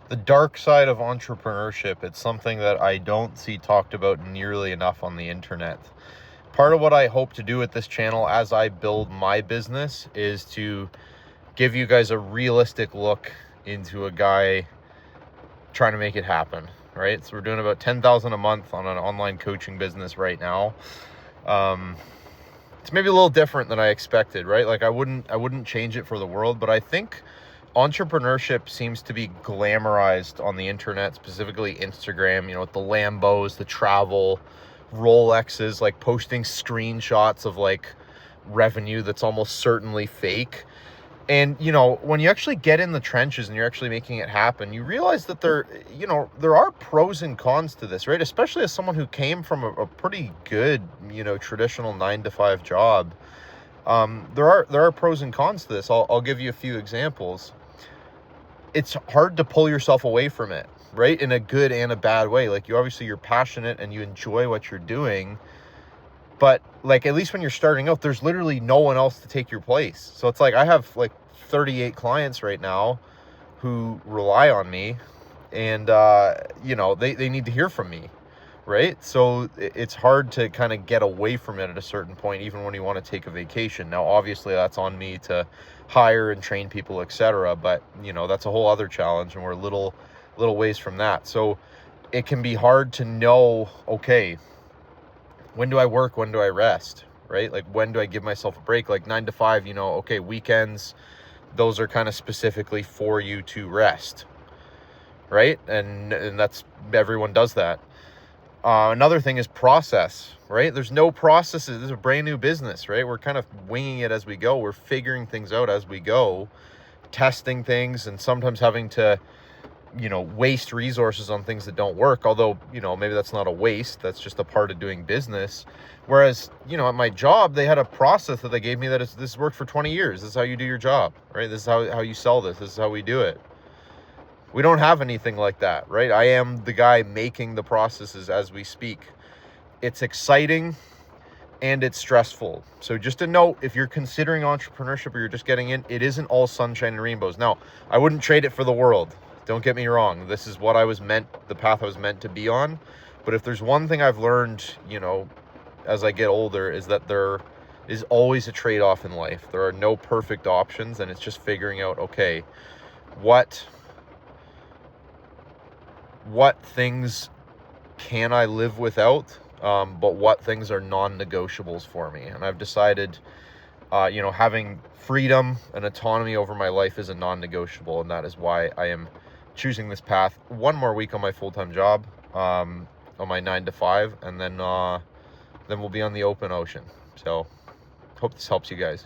The dark side of entrepreneurship, it's something that I don't see talked about nearly enough on the internet. Part of what I hope to do with this channel as I build my business is to give you guys a realistic look into a guy trying to make it happen, right? So we're doing about $10,000 a month on an online coaching business right now. It's maybe a little different than I expected, right? Like I wouldn't change it for the world, but I think entrepreneurship seems to be glamorized on the internet, specifically Instagram, with the Lambos, the travel, Rolexes, like posting screenshots of like revenue that's almost certainly fake. And, when you actually get in the trenches and you're actually making it happen, you realize that there are pros and cons to this, right? Especially as someone who came from a pretty good, traditional 9-to-5 job. There are pros and cons to this. I'll give you a few examples. It's hard to pull yourself away from it, right? In a good and a bad way. Like you're passionate and you enjoy what you're doing, but like, at least when you're starting out, there's literally no one else to take your place. So it's like, I have like 38 clients right now who rely on me and, they need to hear from me. Right? So it's hard to kind of get away from it at a certain point, even when you want to take a vacation. Now, obviously that's on me to hire and train people, etc. But that's a whole other challenge, and we're little ways from that. So it can be hard to know, okay, when do I work? When do I rest? Right? Like, when do I give myself a break? Like 9 to 5, okay, weekends, those are kind of specifically for you to rest. Right? And that's, everyone does that. Another thing is process, right? There's no processes. This is a brand new business, right? We're kind of winging it as we go. We're figuring things out as we go, testing things, and sometimes having to, waste resources on things that don't work. Although, maybe that's not a waste. That's just a part of doing business. Whereas, at my job, they had a process that they gave me that this worked for 20 years. This is how you do your job, right? This is how you sell this. This is how we do it. We don't have anything like that, right? I am the guy making the processes as we speak. It's exciting and it's stressful. So just a note, if you're considering entrepreneurship or you're just getting in, it isn't all sunshine and rainbows. Now, I wouldn't trade it for the world. Don't get me wrong. This is what the path I was meant to be on. But if there's one thing I've learned, as I get older, is that there is always a trade-off in life. There are no perfect options, and it's just figuring out, okay, what things can I live without, but what things are non-negotiables for me. And I've decided, having freedom and autonomy over my life is a non-negotiable, and that is why I am choosing this path. One more week on my full-time job, on my 9 to 5, and then we'll be on the open ocean. So hope this helps you guys.